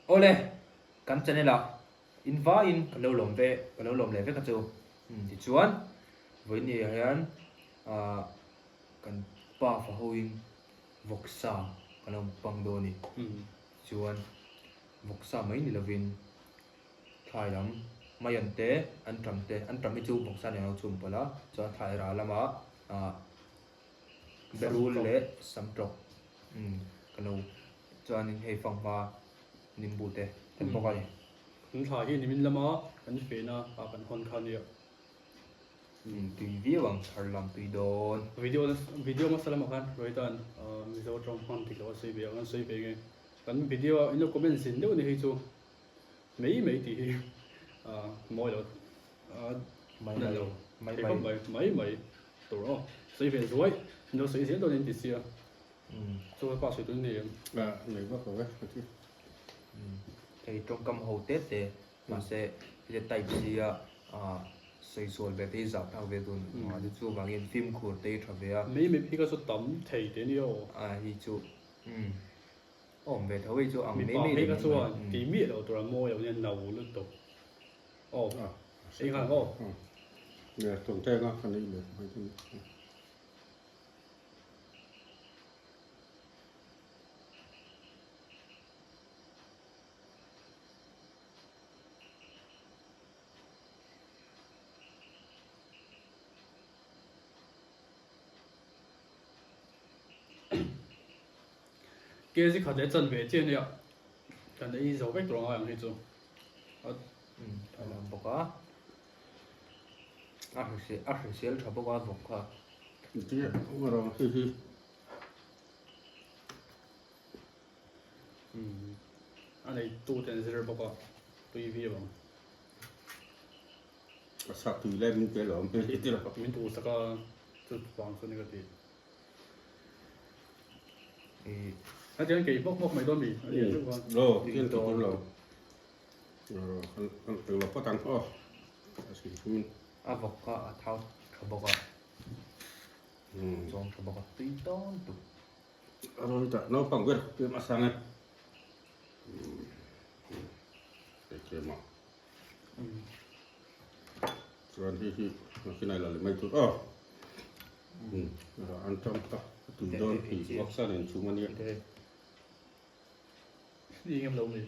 ole kan chanela inva in kalo lom le ve ka chu ti chuan với ni hian kan pa fa hoin voksa kan pang do ni chuan voksa mai ni lovin thai lam mai an tram mi chu voksa ne chum pala chuan thai ra lama berul le samtrok kano chuan in hei fangwa nimbu te kan bokai kan thai hi nimin lama kan fe na kan hon khan ya tùy vía bằng thar làm tùy đồn video masala makan rồi tan mizo trong hon thì có xây việc ăn xây việc kan video in comment sin đâu này chu mấy thì mỗi lần mấy tổ đó xây việc rồi nó xây diễn đâu nên thì xưa cho cái qua sự tuân này này bắt đầu đấy thì trong cầm hầu tết thì mà sẽ tay gì xây xôi về thế giáo thao về tuần mà đi chú bằng in phim của tây trở về mấy phi cái số tấm thầy đến yêu hi chú về thấu về chú ăn mấy cái số tí miệt ở tụi mua有nhân đầu luôn tục anh hàng nè tuần tây nó khăn đi được cái gì khởi chân về trên đấy ạ, cái đấy dấu vết của nó là gì chứ? thằng làm bọc á, ăn xí là bọc á bọc á, chứ không rồi hi anh này tu tiền gì bọc á, tùy vi bằng, sắp tùy lên những cái đó mới ít rồi mình tu sao cái chút vàng số này cái gì? Anh chẳng kỹ bốc mấy đôi mì, rồi thiên tổ rồi từ lúc có tăng bọc á thao bọc á, trong bọc á tùy đón tụ, rồi ta nó bằng quyết cái mà sang này cái mà rồi thì cái này là mấy chút rồi ăn trong ta từ đón thì bóc ra đến chúng anh em đi em lâu gì?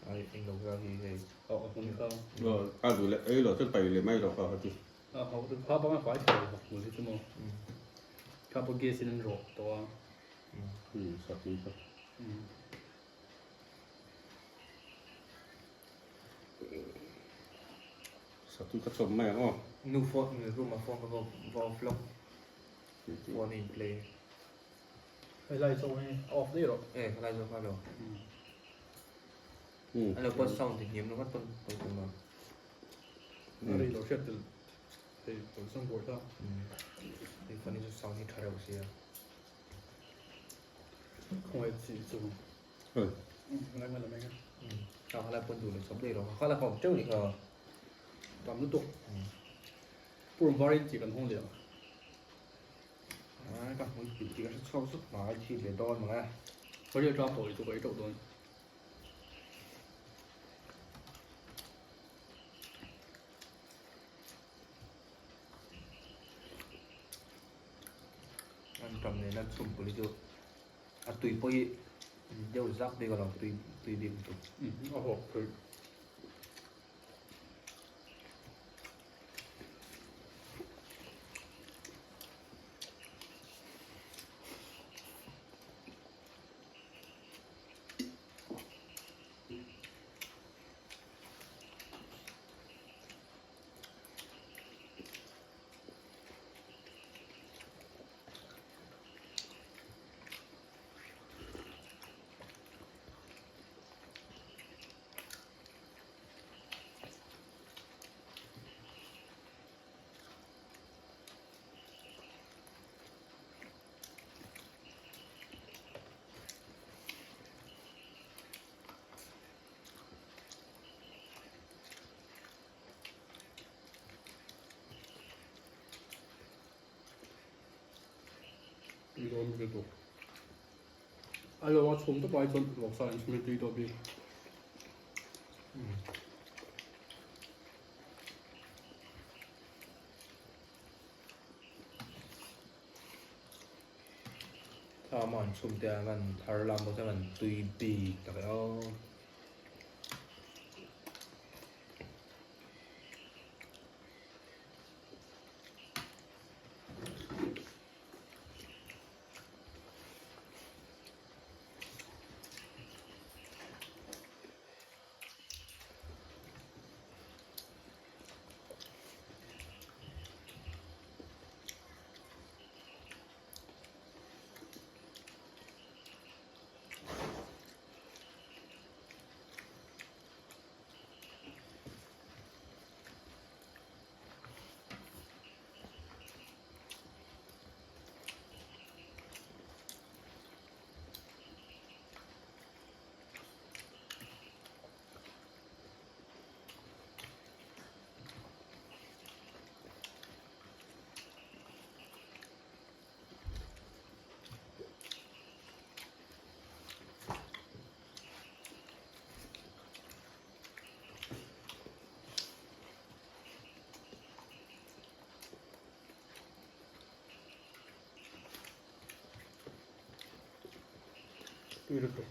anh lâu ra thì Không không. rồi rồi lại ấy rồi tất bày lại may rồi phải chứ họ được phá bóng phải thổi một người chứ mà các bộ kia xin rộ to sắp đi thôi sắp đi các chồng mẹ không nu phone người room mà phone vào vlog phone in play hay là sau này off đi rồi cái này rồi phải rồi anh là con xong thì nhiễm nó mất con mà đây đồ chết thì tổ xong buổi đó thì phần này xong thì thay đầu gì không phải chỉ dùng này là mấy cái là quân chủ lực sống đây rồi họ là phòng trước thì tạm nước tục buồn vào chỉ cần không được các mũi chỉ có sau sức mà chỉ để đo mà có giờ cho tuổi tụi ấy trộn luôn anh cầm này là sum của lý do tùy bơi đều giáp đây gọi là tùy điểm tụ 이건 그래도 알려와 좀더 많이 전 먹사는 주면 되더 비 ถ้ามันชุมเตียมันพาราลามก็จะมันตุยปีกแต่แล้ว Beautiful.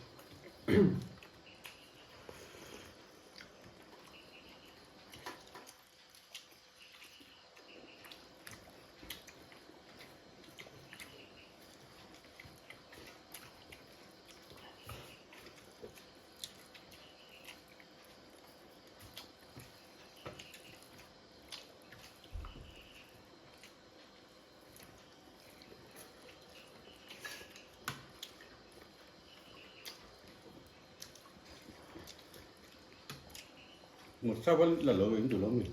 Một sao vẫn là lỡ đến từ lắm nhỉ?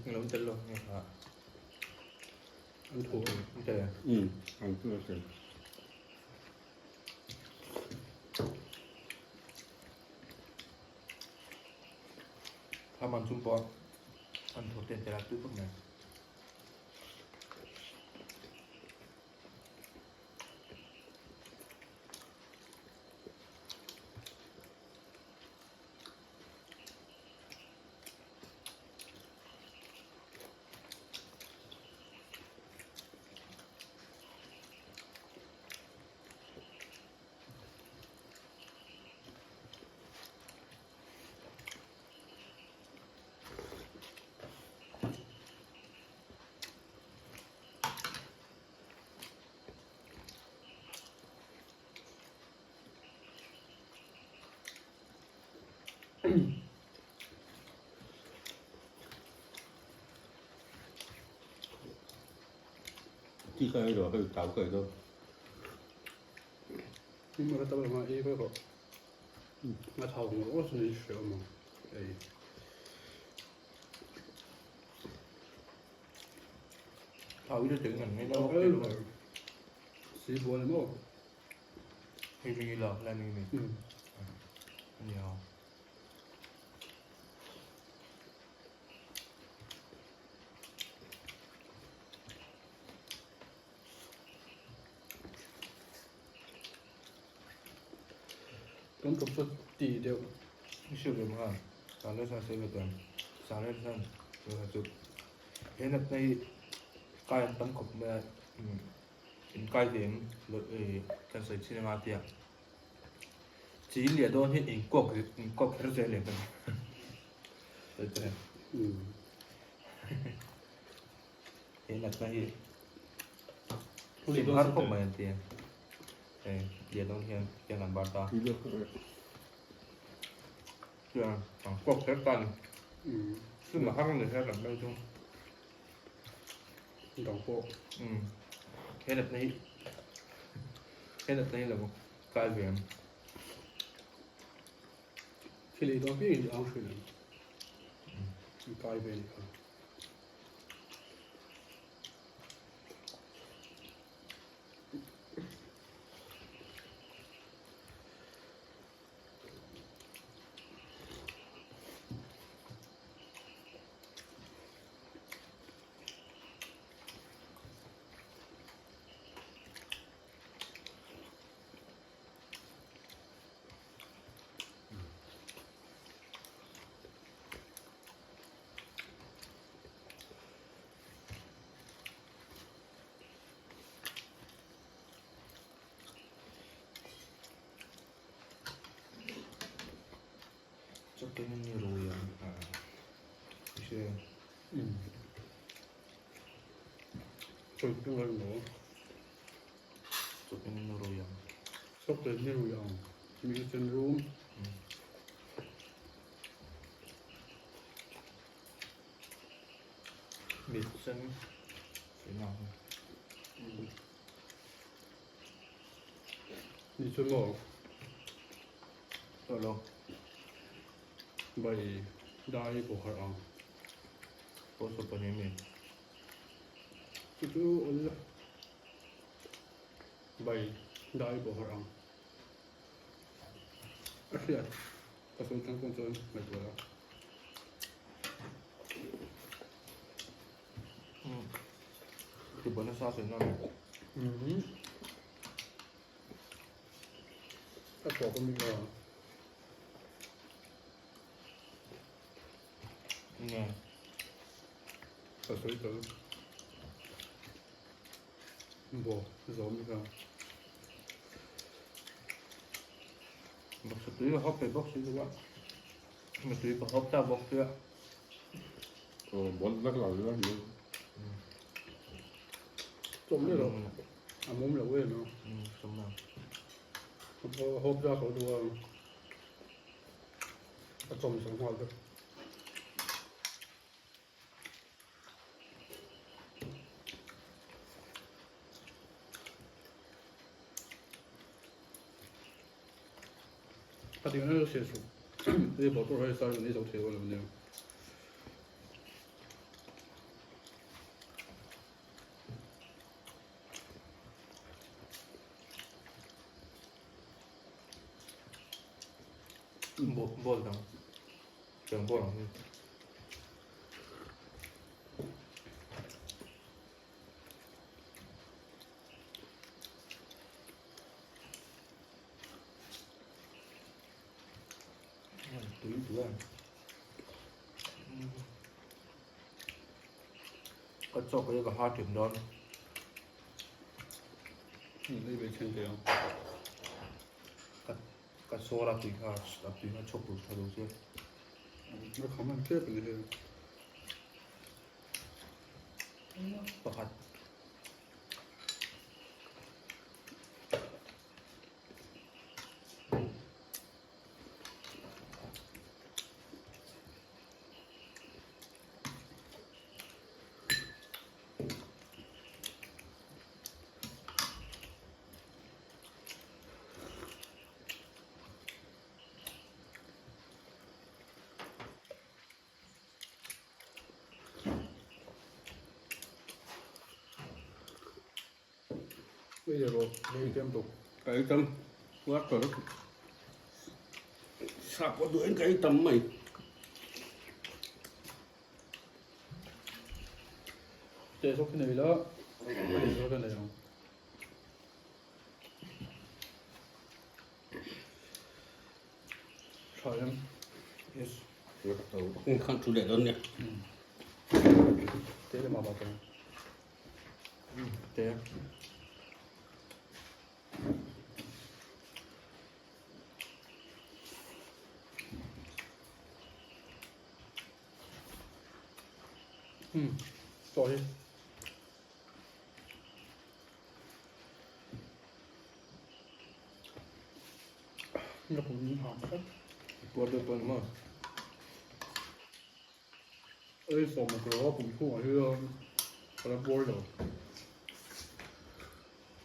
Ngelum telur ni Pak. Ăn thua. Betul ya? Ăn thua rồi. ถ้ามันชุมปออันโทเต็นแต่ละตื้อพวกนั้นChỉ cái đó hơi táo cười thôi. Nhưng mà cái tao mà ý với họ. Mà thầu cũng có sự sợ mà. Đây. เอาวิธีถึงกันไม่ได้ Xí bùa này mà. ไม่มีหรอกอะไรไม่มีอันเดียว Cũng tập xuất tỷ đều. ไม่เชื่อเลยมั้งสารเลือดสารเซลล์กันสารเลือดสั้นเลือดจุดเห็นในการตั้งขบเมื่อเป็น cai tiếng chân sấy cinema tiệt chỉ liền đôi hết in cọc rất dễ liền đấy thế thế là cái hát không mà tiền liền đôi tiền làm bao ta Thì được chưa cọc rất tàn chứ mà hát người ta làm đâu chung đồng bộ cái đợt này là một cái việc khi lý đó cái gì ăn phải này cái về này cho cái như rồi chưa tôi cũng hơi nữa cho cái như rồi sắp đến như rồi mình chân room mịt chân thế nào đi chân ngõ rồi đâu bay đai bộ hạt ăn có số bao nhiêu mình itu adalah bay đai bộ hạt ăn asyik pasal tangkung tu macam mana thì bữa nó sao thế nào tak tahu aku mikir nghe pasal itu bo giống như sao một số túi là hấp về bóc xíu các bạn một túi có hấp ra bóc chưa Bốn rất là nhiều trộm đấy rồi muốn là quên nó xong nào hộp ra khỏi đua trộm sống hoạt được他顶上有写书，这些宝座还有三人那种铁棍的。 bol đâu trường bol không túi ăn có cho cái cả hai điểm đó那边欠这样。 cái số là tùy ha chụp được thay đổi chứ那他们这边的 bạc hạt bây giờ rồi đi tiếp tục Cái tâm quát rồi sao có đuổi cái tâm mày结束肯定了，结束肯定了。 炒人， yes không khăn chủ đề đơn nhỉ 这个麻麻的， thế Sorry. Nó cũng hòm hết. Bột được bột mà. Ơi, xong mà cái đó cũng không phải cái đó bột đâu.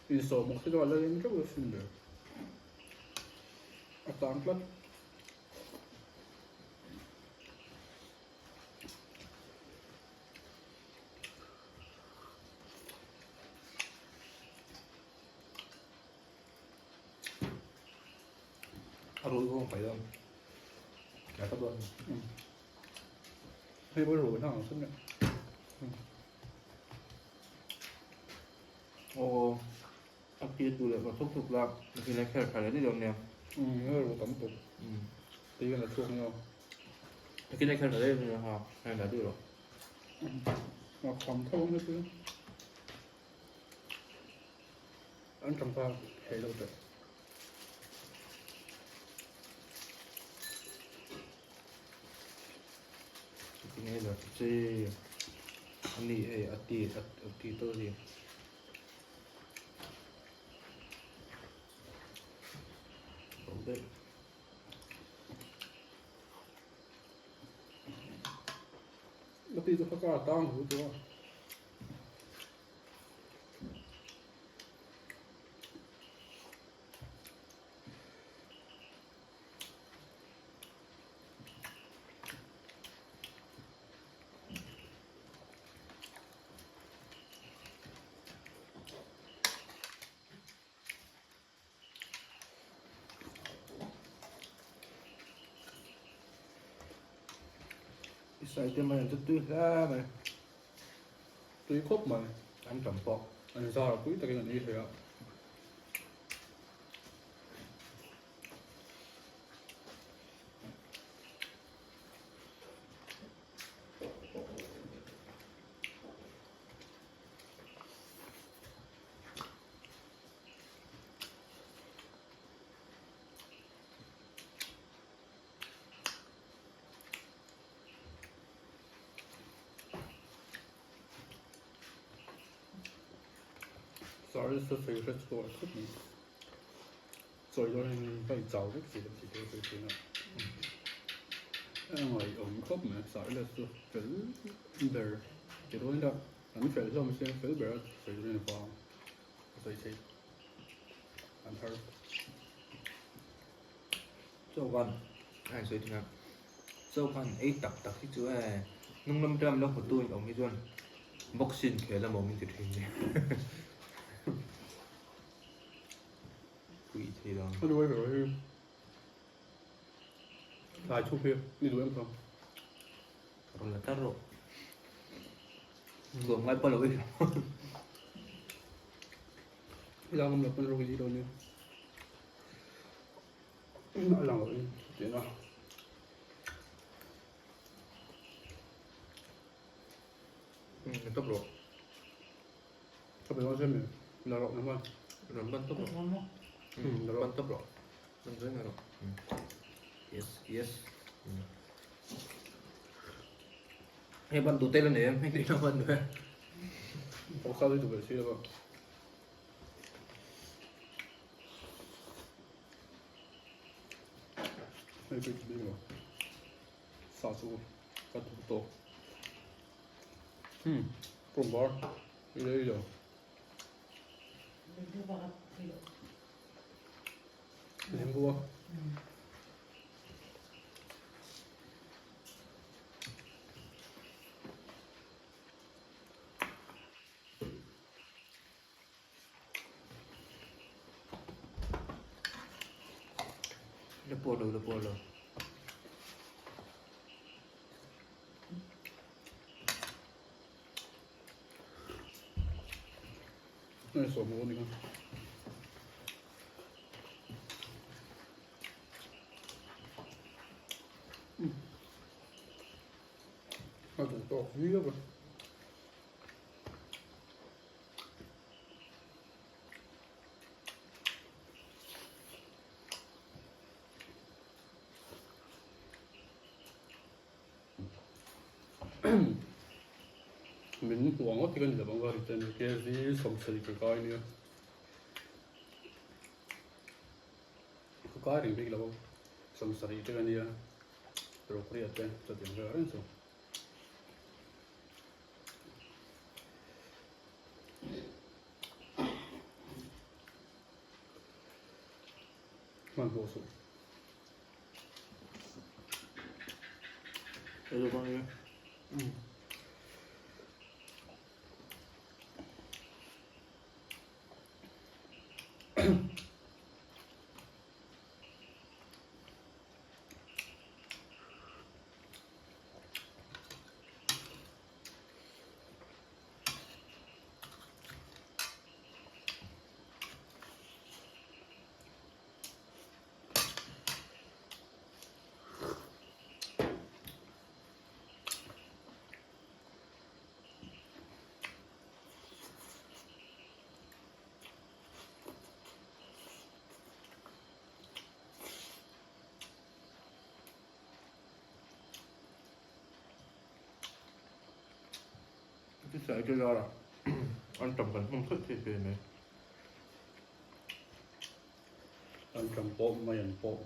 Insomma si trovare dentro questo è vero. A Tankla. Rồi không phải đâu. Là các bạn. Hay bữa rồi nào xong rồi. Ồ, ăn kia tụi lại vào thúc thục lạc. Thì này phải lấy đi được nè. Nó rồi tắm tục. Tí là chuột nhau. Cái này phải lấy đi được hả? Hay là được rồi. Mà không thâu hết chứ. Ăn trong pha hay đâu rồi. Cái này là cái anh đi ấy ati tôi gì. Đấy. Nó tí cho cả tang hữu chúa. Sai tên mày rất tuyệt ra mày. Tuy khóc mà. Anh cầm bọ. Anh sao là quý ta cái này thôi ạ. Sorry, so phải rất tốt khóc nhỉ. Rồi phải giàu cái gì đó phải thế nào. Ngoài ống khóc mà sorry là so phải bear. Cái đó là anh phải làm sao phải bear phải lên phòng. Rồi thế. Anh thấy. Châu Văn. Ai rồi thì nào. Châu Văn ấy tập cái chữ này. Nung 500 nó của tôi ông cái chuyện. Boxing kể là một mình tuyệt hình này. Quỷ thì đó. Nó đuôi rồi. Lại chụp phim, đi đuổi em không? Còn là tát rồi. Rồi ngay qua lối. Bây giờ không được con rồi gì đâu nữa. Nói lòng rồi, chuyện nào? Tốc độ. Các bạn xem mình là rộng lắm không? Rồi bắn tốc độ. Rồi Bắn tốc độ. Bắn dưới nào rồi. Yes. Hay bắn tụt tay lên để em, hay đi nào bắn nữa. có sao đi tụi mình xíu đâu. Hay bị đi rồi. Sao chú, cắt tụt tổ. Cùng bó, đi đây rồi. Em vua. Nó bùa rồi. Này sổ mua đi con. Nó cũng to dữ lắm rồi. mình hoàng ngót thì cái gì là bằng cái tên cái gì sống sờ cái này cái gì biết là bao sống sờ cái này rồi cái gì tên cho tiền cái gì mang bổ sung đây là bao nhiêu cái sợi cái do là ăn trầm cần không thích thì này ăn trong bộ mà ăn bộ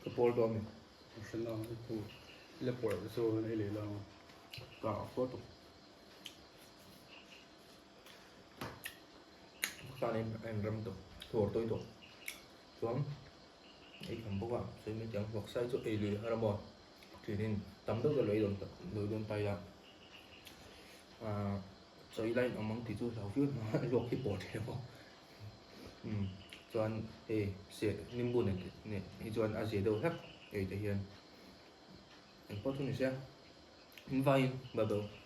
cái bol đó mình sinh nào cái lẽ bộ số này là cả phốt sau này em râm tục thua tôi tục xuống ấy cầm bốc vào rồi mới chẳng hoặc sai chỗ ấy lười hay là bò thì nên tắm nước rồi lấy đồn tay ra rồi lại ông mong thì chú giáo viết mà luộc cái bột thế không cho anh sẽ niềm buồn này cho anh dễ đâu hết để thể hiện anh có cho mình xem invite bye bye